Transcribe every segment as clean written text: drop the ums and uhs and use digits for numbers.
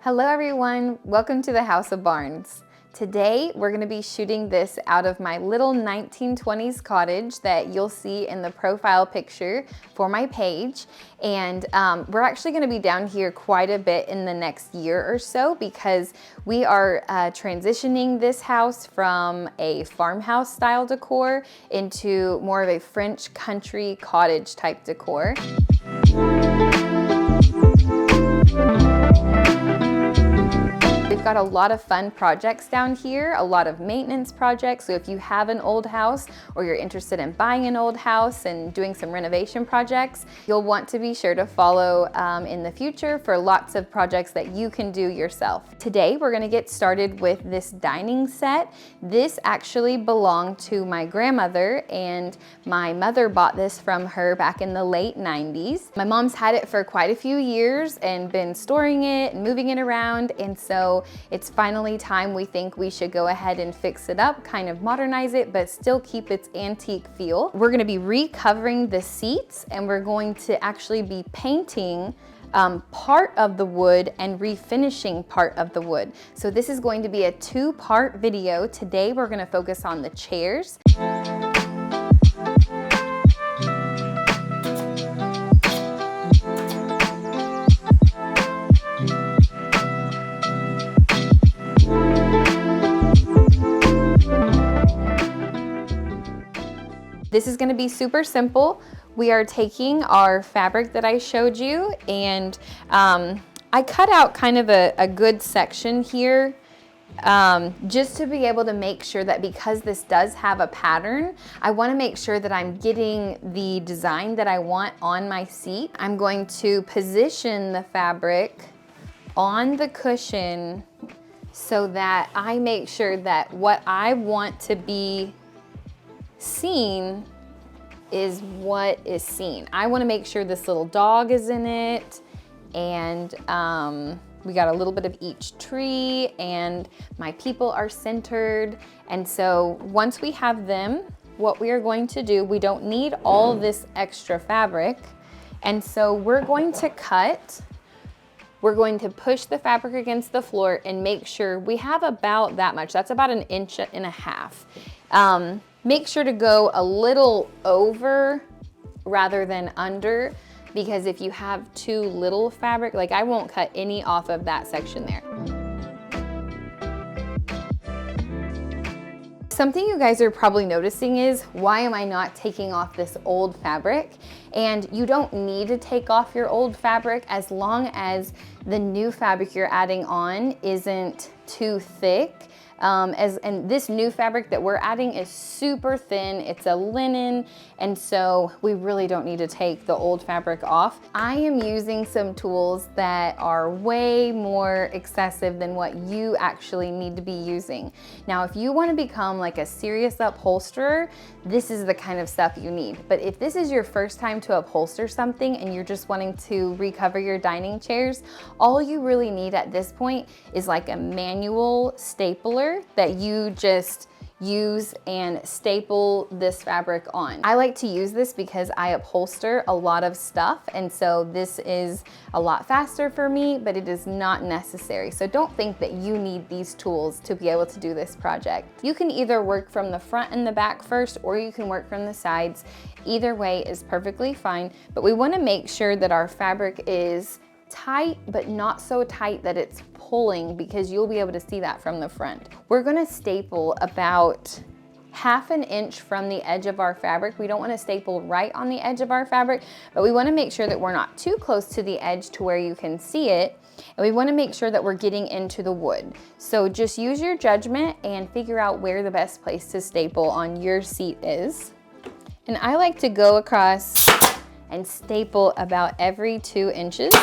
Hello everyone, welcome to the House of Barnes. Today we're going to be shooting this out of my little 1920s cottage that you'll see in the profile picture for my page. And we're actually going to be down here quite a bit in the next year or so because we are transitioning this house from a farmhouse style decor into more of a French country cottage type decor. We've got a lot of fun projects down here, a lot of maintenance projects. So if you have an old house or you're interested in buying an old house and doing some renovation projects, you'll want to be sure to follow in the future for lots of projects that you can do yourself. Today, we're gonna get started with this dining set. This actually belonged to my grandmother, and my mother bought this from her back in the late 90s. My mom's had it for quite a few years and been storing it and moving it around, and so it's finally time. We think we should go ahead and fix it up, kind of modernize it, but still keep its antique feel. We're gonna be recovering the seats, and we're going to actually be painting part of the wood and refinishing part of the wood. So this is going to be a two-part video. Today we're gonna focus on the chairs. This is gonna be super simple. We are taking our fabric that I showed you, and I cut out kind of a good section here just to be able to make sure that, because this does have a pattern, I wanna make sure that I'm getting the design that I want on my seat. I'm going to position the fabric on the cushion so that I make sure that what I want to be seen is what is seen. I want to make sure this little dog is in it, and we got a little bit of each tree, and my people are centered. And so once we have them, what we are going to do, we don't need all this extra fabric, and so we're going to cut. We're going to push the fabric against the floor and make sure we have about that much. That's about 1.5 inches. Make sure to go a little over rather than under, because if you have too little fabric, like I won't cut any off of that section there. Something you guys are probably noticing is, why am I not taking off this old fabric? And you don't need to take off your old fabric as long as the new fabric you're adding on isn't too thick. And this new fabric that we're adding is super thin. It's a linen, and so we really don't need to take the old fabric off. I am using some tools that are way more excessive than what you actually need to be using. Now, if you want to become like a serious upholsterer, this is the kind of stuff you need. But if this is your first time to upholster something and you're just wanting to recover your dining chairs, all you really need at this point is like a manual stapler that you just use and staple this fabric on. I like to use this because I upholster a lot of stuff, and so this is a lot faster for me, but it is not necessary. So don't think that you need these tools to be able to do this project. You can either work from the front and the back first, or you can work from the sides. Either way is perfectly fine, but we want to make sure that our fabric is tight, but not so tight that it's pulling, because you'll be able to see that from the front. We're gonna staple about 1/2 inch from the edge of our fabric. We don't wanna staple right on the edge of our fabric, but we wanna make sure that we're not too close to the edge to where you can see it. And we wanna make sure that we're getting into the wood. So just use your judgment and figure out where the best place to staple on your seat is. And I like to go across and staple about every 2 inches.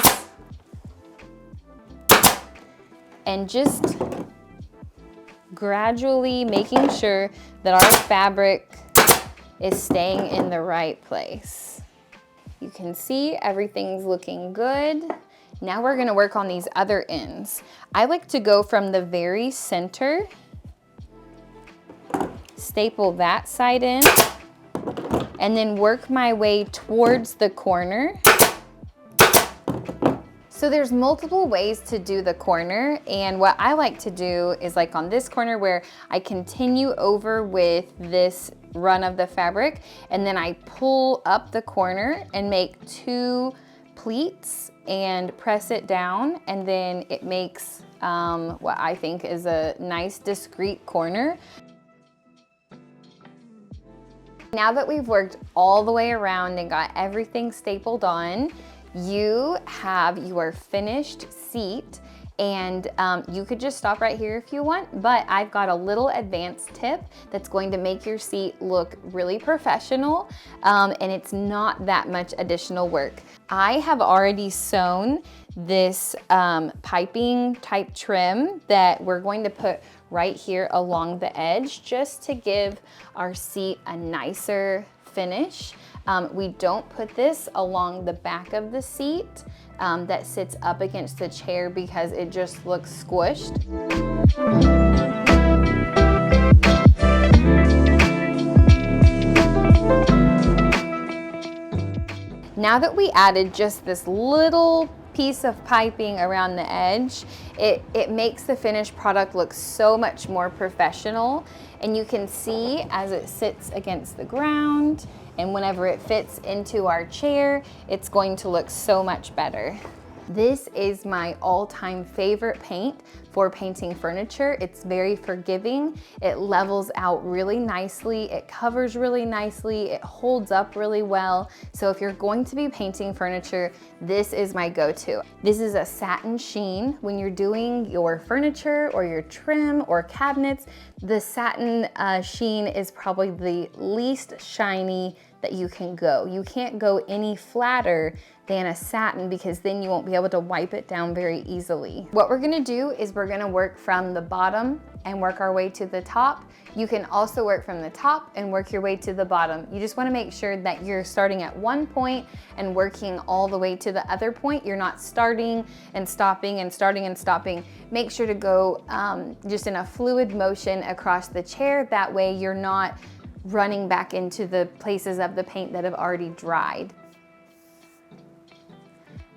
And just gradually making sure that our fabric is staying in the right place. You can see everything's looking good. Now we're gonna work on these other ends. I like to go from the very center, staple that side in, and then work my way towards the corner. So there's multiple ways to do the corner, and what I like to do is like on this corner where I continue over with this run of the fabric, and then I pull up the corner and make 2 pleats and press it down, and then it makes what I think is a nice discreet corner. Now that we've worked all the way around and got everything stapled on, you have your finished seat, and you could just stop right here if you want, but I've got a little advanced tip that's going to make your seat look really professional, and it's not that much additional work. I have already sewn this piping type trim that we're going to put right here along the edge just to give our seat a nicer finish. We don't put this along the back of the seat that sits up against the chair because it just looks squished. Now that we added just this little piece of piping around the edge, it makes the finished product look so much more professional, and you can see as it sits against the ground and whenever it fits into our chair, it's going to look so much better. This is my all-time favorite paint for painting furniture. It's very forgiving. It levels out really nicely. It covers really nicely. It holds up really well. So if you're going to be painting furniture, this is my go-to. This is a satin sheen. When you're doing your furniture or your trim or cabinets, the satin sheen is probably the least shiny that you can go. You can't go any flatter than a satin because then you won't be able to wipe it down very easily. What we're gonna do is we're gonna work from the bottom and work our way to the top. You can also work from the top and work your way to the bottom. You just wanna make sure that you're starting at one point and working all the way to the other point. You're not starting and stopping and starting and stopping. Make sure to go just in a fluid motion across the chair. That way you're not running back into the places of the paint that have already dried.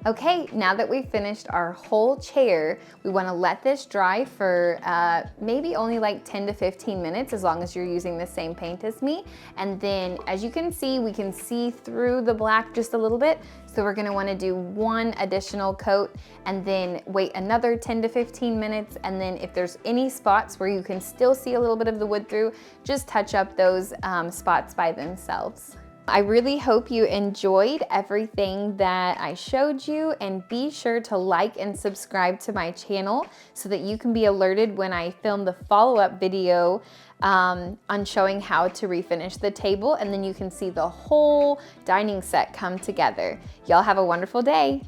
Okay, now that we've finished our whole chair, we want to let this dry for maybe only like 10 to 15 minutes, as long as you're using the same paint as me. And then, as you can see, we can see through the black just a little bit. So we're going to want to do one additional coat and then wait another 10 to 15 minutes. And then if there's any spots where you can still see a little bit of the wood through, just touch up those spots by themselves. I really hope you enjoyed everything that I showed you, and be sure to like and subscribe to my channel so that you can be alerted when I film the follow-up video on showing how to refinish the table, and then you can see the whole dining set come together. Y'all have a wonderful day.